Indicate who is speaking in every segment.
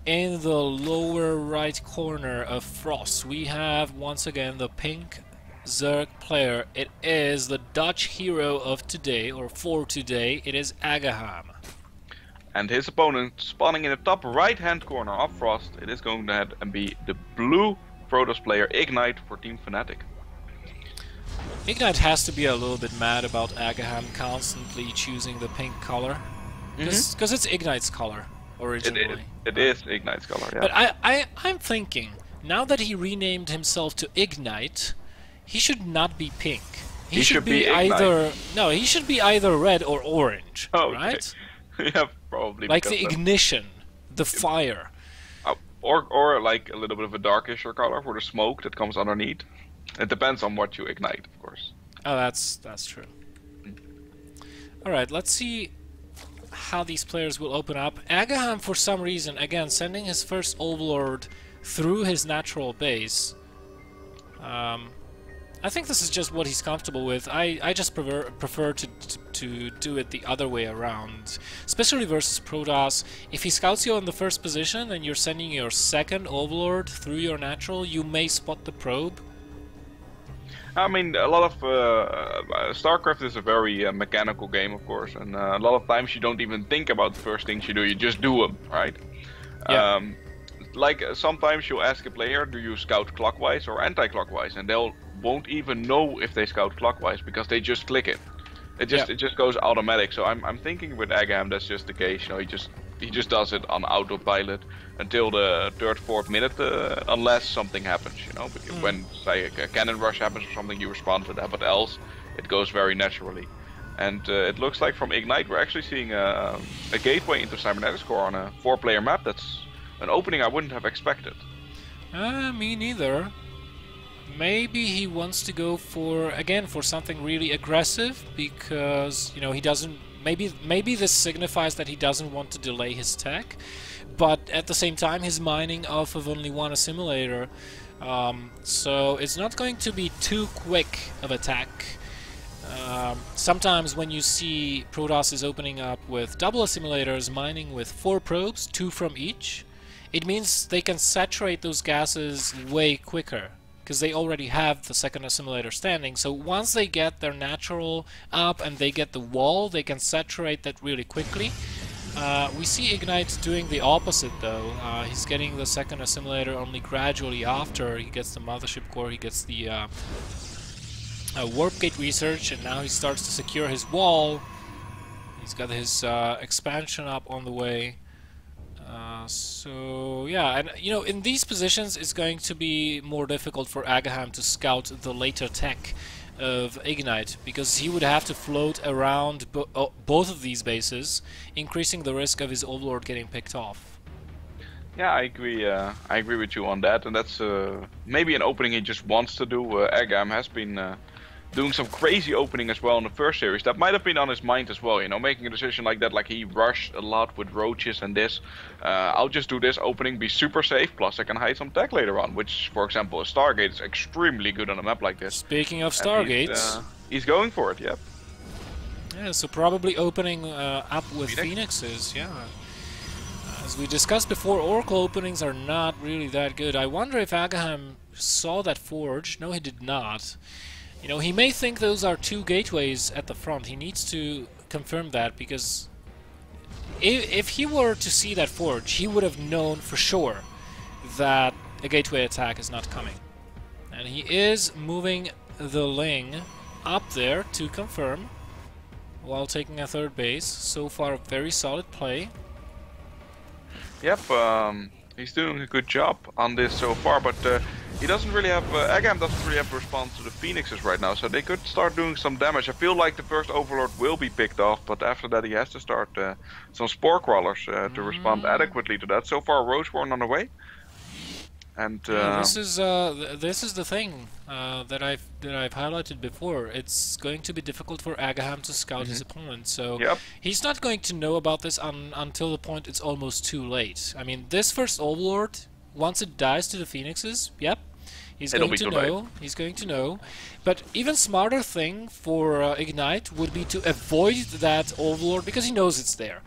Speaker 1: In the lower right corner of Frost, we have once again the pink Zerg player. It is the Dutch hero of today, or for today. It is aGaham.
Speaker 2: And his opponent spawning in the top right hand corner of Frost. It is going to be the blue Protoss player Ignite for Team Fnatic.
Speaker 1: Ignite has to be a little bit mad about aGaham constantly choosing the pink color. Because it's Ignite's color originally.
Speaker 2: It is Ignite's color, yeah.
Speaker 1: But I'm thinking, now that he renamed himself to Ignite, he should not be pink. He should be either... No, he should be either red or orange, right?
Speaker 2: Yeah, probably.
Speaker 1: Like the ignition, the fire.
Speaker 2: Or like a little bit of a darkish color for the smoke that comes underneath. It depends on what you ignite, of course.
Speaker 1: Oh, that's true. Alright, let's see how these players will open up. aGaham, for some reason, again, sending his first Overlord through his natural base. I think this is just what he's comfortable with. I just prefer to do it the other way around. Especially versus Protoss. If he scouts you on the first position and you're sending your second Overlord through your natural, you may spot the probe.
Speaker 2: I mean, a lot of StarCraft is a very mechanical game, of course, and a lot of times you don't even think about the first things you do, you just do them, right?
Speaker 1: Yeah.
Speaker 2: Like sometimes you'll ask a player, do you scout clockwise or anti-clockwise, and they'll won't even know if they scout clockwise because they just click it. It just goes automatic. So I'm thinking with aGaham that's just the case. You know, he just does it on autopilot until the third, fourth minute, unless something happens. You know, when say a cannon rush happens or something, you respond to that. But else, it goes very naturally. And it looks like from Ignite we're actually seeing a gateway into Cybernetics Core on a 4-player map. That's an opening I wouldn't have expected.
Speaker 1: Me neither. Maybe he wants to go for something really aggressive because, you know, he doesn't... Maybe this signifies that he doesn't want to delay his tech, but at the same time he's mining off of only one assimilator, so it's not going to be too quick of attack. Sometimes when you see Protoss is opening up with double assimilators, mining with 4 probes, 2 from each, it means they can saturate those gases way quicker, because they already have the second assimilator standing. So once they get their natural up and they get the wall, they can saturate that really quickly. We see Ignite doing the opposite though. He's getting the second assimilator only gradually after he gets the mothership core, he gets the warp gate research, and now he starts to secure his wall. He's got his expansion up on the way. So yeah, and you know, in these positions it's going to be more difficult for aGaham to scout the later tech of Ignite, because he would have to float around both of these bases, increasing the risk of his Overlord getting picked off.
Speaker 2: Yeah, I agree with you on that, and that's maybe an opening he just wants to do. aGaham has been doing some crazy opening as well in the first series. That might have been on his mind as well, you know, making a decision like that, like he rushed a lot with roaches and this. I'll just do this opening, be super safe, plus I can hide some tech later on, which, for example, a Stargate is extremely good on a map like this.
Speaker 1: Speaking of Stargates...
Speaker 2: He's going for it, yep.
Speaker 1: Yeah, so probably opening up with Phoenixes, yeah. As we discussed before, Oracle openings are not really that good. I wonder if aGaham saw that forge. No, he did not. You know, he may think those are 2 gateways at the front. He needs to confirm that, because if he were to see that forge, he would have known for sure that a gateway attack is not coming. And he is moving the Ling up there to confirm, while taking a 3rd base. So far, a very solid play.
Speaker 2: Yep, he's doing a good job on this so far, but he doesn't really have... aGaham doesn't really have a response to the Phoenixes right now, so they could start doing some damage. I feel like the first Overlord will be picked off, but after that he has to start some Spore Crawlers to respond adequately to that. So far, Roseborn on the way. And
Speaker 1: yeah, this is the thing that I've highlighted before. It's going to be difficult for aGaham to scout his opponent, so he's not going to know about this until the point it's almost too late. I mean, this first Overlord, once it dies to the Phoenixes, he's going to know. He's going to know. But even smarter thing for Ignite would be to avoid that Overlord, because he knows it's there.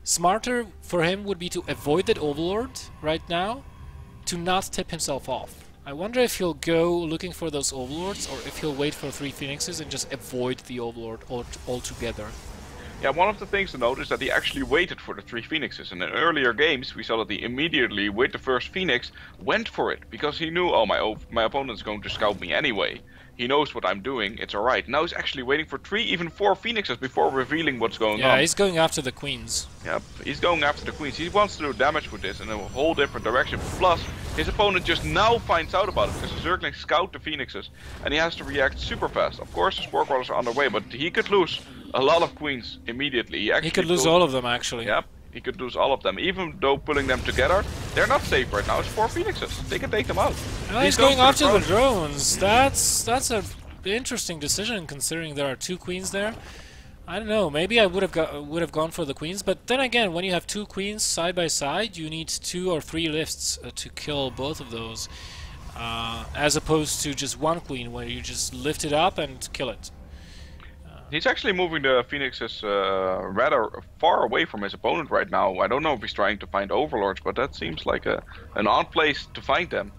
Speaker 1: Smarter for him would be to avoid that Overlord right now, to not tip himself off. I wonder if he'll go looking for those Overlords, or if he'll wait for 3 Phoenixes and just avoid the Overlord altogether.
Speaker 2: Yeah, one of the things to note is that he actually waited for the 3 Phoenixes. And in earlier games, we saw that he immediately, with the first Phoenix, went for it. Because he knew, oh, my opponent's going to scout me anyway. He knows what I'm doing, it's alright. Now he's actually waiting for 3, even 4 Phoenixes before revealing what's going on.
Speaker 1: Yeah, he's going after the Queens.
Speaker 2: Yep, he's going after the Queens. He wants to do damage with this in a whole different direction. Plus, his opponent just now finds out about it because the Zerglings scout the Phoenixes. And he has to react super fast. Of course, the Spore Crawlers are on their way, but he could lose a lot of Queens immediately.
Speaker 1: He could lose all of them, actually.
Speaker 2: Yep, he could lose all of them. Even though pulling them together, they're not safe right now. It's 4 Phoenixes. They can take them out.
Speaker 1: Well, he's going after the drones. That's a interesting decision, considering there are 2 Queens there. I don't know. Maybe I would have gone for the Queens, but then again, when you have 2 Queens side by side, you need 2 or 3 lifts to kill both of those, as opposed to just 1 Queen where you just lift it up and kill it.
Speaker 2: He's actually moving the Phoenixes rather far away from his opponent right now. I don't know if he's trying to find Overlords, but that seems like an odd place to find them,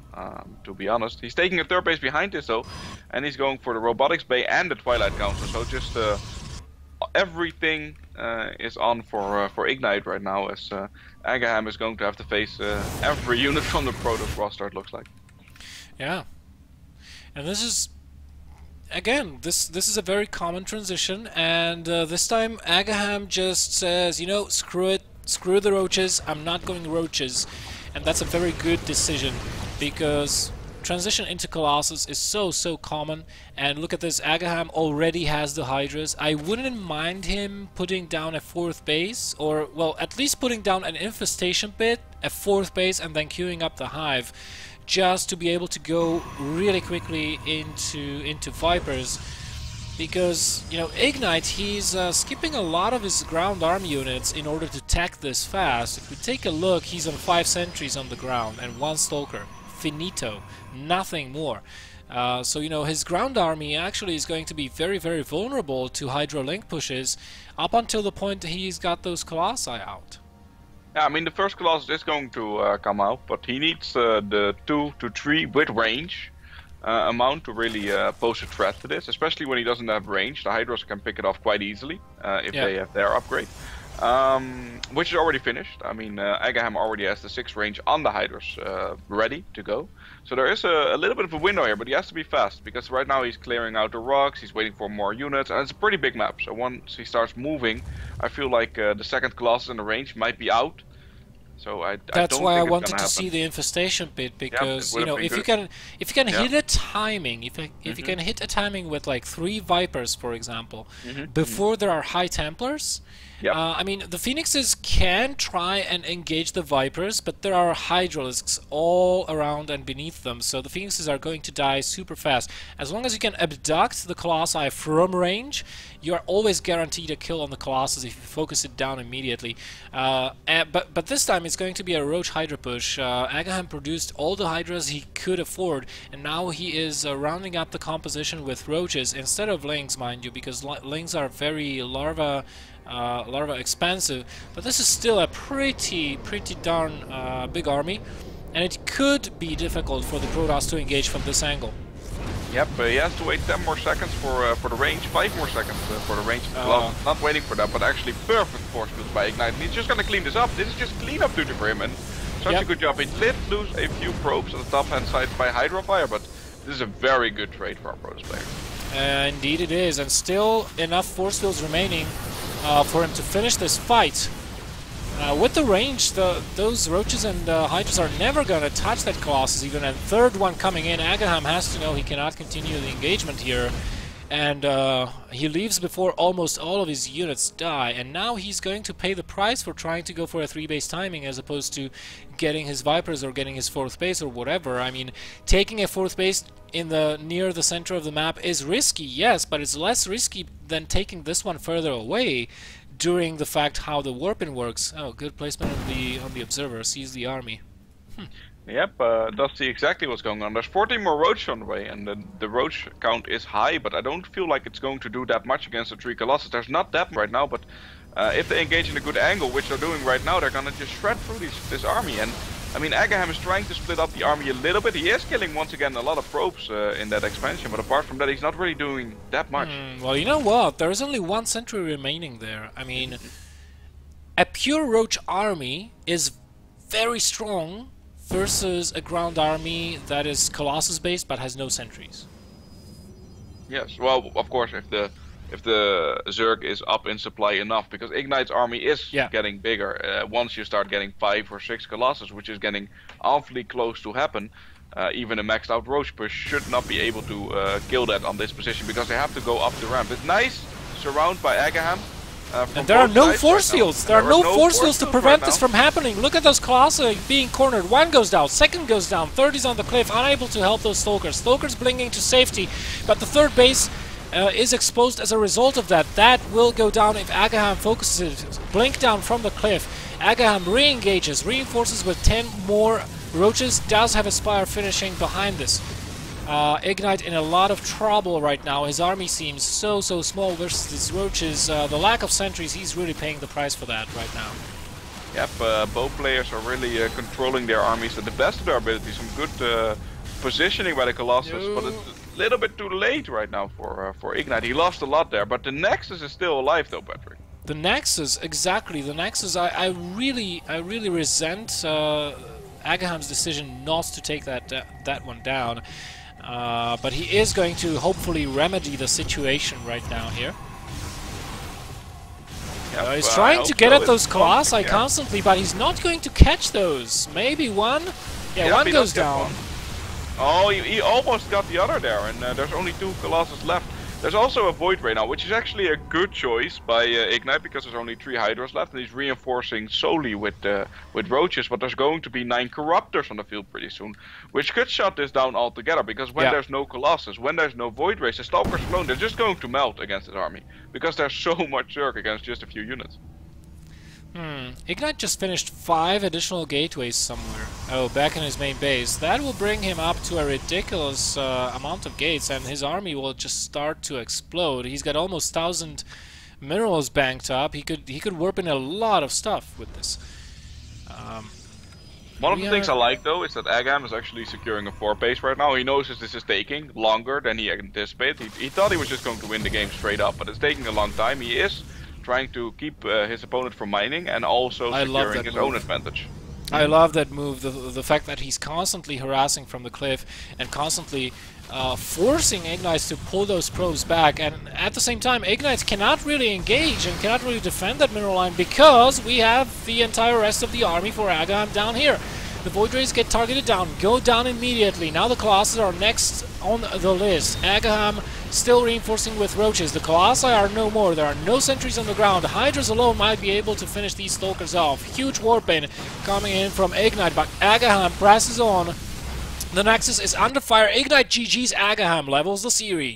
Speaker 2: to be honest. He's taking a 3rd base behind this though, and he's going for the Robotics Bay and the Twilight Council, so just everything is on for Ignite right now, as aGaham is going to have to face every unit from the Protoss roster, it looks like.
Speaker 1: Yeah. And this is... Again, this is a very common transition, and this time aGaham just says, you know, screw it, screw the roaches, I'm not going roaches, and that's a very good decision, because transition into Colossus is so common. And look at this, aGaham already has the Hydras. I wouldn't mind him putting down a 4th base, or, well, at least putting down an infestation pit, a 4th base, and then queuing up the Hive, just to be able to go really quickly into Vipers, because, you know, Ignite, he's skipping a lot of his ground arm units in order to tech this fast. If we take a look, he's on 5 sentries on the ground and 1 Stalker. Finito. Nothing more. So, you know, his ground army actually is going to be very vulnerable to Hydra Link pushes up until the point that he's got those Colossi out.
Speaker 2: Yeah, I mean, the first Colossus is going to come out, but he needs the 2 to 3 with range amount to really pose a threat to this, especially when he doesn't have range. The Hydras can pick it off quite easily if they have their upgrade, which is already finished. I mean, aGaham already has the 6 range on the Hydras ready to go. So there is a little bit of a window here, but he has to be fast, because right now he's clearing out the rocks, he's waiting for more units, and it's a pretty big map. So once he starts moving, I feel like the second Colossus in the range might be out. So
Speaker 1: that's why I wanted to see the infestation pit, because you know, if you can hit a timing, if you can hit a timing with like 3 Vipers, for example, before there are High Templars. I mean, the Phoenixes can try and engage the Vipers, but there are Hydralisks all around and beneath them, so the Phoenixes are going to die super fast. As long as you can abduct the Colossi from range, you are always guaranteed a kill on the Colossus if you focus it down immediately. But this time it's going to be a Roach Hydra push. aGaham produced all the Hydras he could afford, and now he is rounding up the composition with Roaches instead of Lings, mind you, because Lings are very larva expansive, but this is still a pretty darn big army, and it could be difficult for the Protoss to engage from this angle.
Speaker 2: Yep, he has to wait 10 more seconds for the range, 5 more seconds for the range. Not waiting for that, but actually perfect force field by Ignite. And he's just gonna clean this up. This is just cleanup duty for him, and such a good job. He did lose a few probes on the top hand side by Hydra Fire, but this is a very good trade for our Protoss player.
Speaker 1: Indeed it is, and still enough force fields remaining for him to finish this fight. With the range, those Roaches and Hydras are never going to touch that Colossus even, and 3rd one coming in, aGaham has to know he cannot continue the engagement here, and he leaves before almost all of his units die, and now he's going to pay the price for trying to go for a 3-base timing as opposed to getting his Vipers or getting his 4th base or whatever. I mean, taking a 4th base in near the center of the map is risky, yes, but it's less risky than taking this one further away during the fact how the warping works. Oh, good placement on the observer, sees the army.
Speaker 2: Yep, does see exactly what's going on. There's 14 more Roach on the way, and the Roach count is high, but I don't feel like it's going to do that much against the 3 Colossus. There's not that right now, but If they engage in a good angle, which they're doing right now, they're gonna just shred through this army. And I mean, aGaham is trying to split up the army a little bit. He is killing once again a lot of probes in that expansion, but apart from that, he's not really doing that much.
Speaker 1: Well, you know what? There is only one sentry remaining there. I mean, a pure roach army is very strong versus a ground army that is Colossus based but has no sentries.
Speaker 2: Yes, well, of course, if the Zerg is up in supply enough, because Ignite's army is getting bigger. Once you start getting 5 or 6 Colossus, which is getting awfully close to happen, even a maxed out Roach push should not be able to kill that on this position, because they have to go up the ramp. It's nice surround by aGaham.
Speaker 1: And there are no force fields. There are no force fields to prevent this from happening. Look at those Colossi being cornered. One goes down, second goes down, third is on the cliff, unable to help those Stalkers. Stalkers blinking to safety, but the third base is exposed as a result of that. That will go down if aGaham focuses it. Blink down from the cliff. aGaham re-engages, reinforces with 10 more Roaches, does have a Spire finishing behind this. Ignite in a lot of trouble right now. His army seems so small versus these Roaches. The lack of sentries, he's really paying the price for that right now.
Speaker 2: Yep, both players are really controlling their armies at the best of their abilities. Some good positioning by the Colossus, but it's a little bit too late right now for Ignite. He lost a lot there, but the Nexus is still alive though, Patrick.
Speaker 1: The Nexus, exactly. The Nexus, I really resent aGaham's decision not to take that one down. But he is going to hopefully remedy the situation right now here.
Speaker 2: Yep,
Speaker 1: he's trying to get at those Colossi constantly, but he's not going to catch those. Maybe one? Yeah, one goes down.
Speaker 2: Oh, he almost got the other there, and there's only 2 Colossus left. There's also a Void Ray now, which is actually a good choice by Ignite, because there's only 3 Hydras left, and he's reinforcing solely with Roaches, but there's going to be 9 Corruptors on the field pretty soon, which could shut this down altogether, because when there's no Colossus, when there's no Void Rays, the Stalkers alone, they're just going to melt against his army, because there's so much Zerg against just a few units.
Speaker 1: Ignite just finished 5 additional gateways somewhere. Oh, back in his main base. That will bring him up to a ridiculous amount of gates, and his army will just start to explode. He's got almost 1,000 minerals banked up. He could warp in a lot of stuff with this.
Speaker 2: One of the things I like though is that aGaham is actually securing a 4 base right now. He knows this is taking longer than he anticipated. He thought he was just going to win the game straight up, but it's taking a long time. He is trying to keep his opponent from mining and also securing his own advantage.
Speaker 1: I love that move, the fact that he's constantly harassing from the cliff and constantly forcing Ignites to pull those probes back, and at the same time Ignites cannot really engage and cannot really defend that mineral line because we have the entire rest of the army for aGaham down here. The Void Rays get targeted down, go down immediately. Now the Colossus are next on the list. aGaham still reinforcing with Roaches. The Colossi are no more. There are no sentries on the ground. Hydras alone might be able to finish these Stalkers off. Huge warp in coming in from Ignite, but aGaham presses on. The Nexus is under fire. Ignite GG's aGaham levels the series.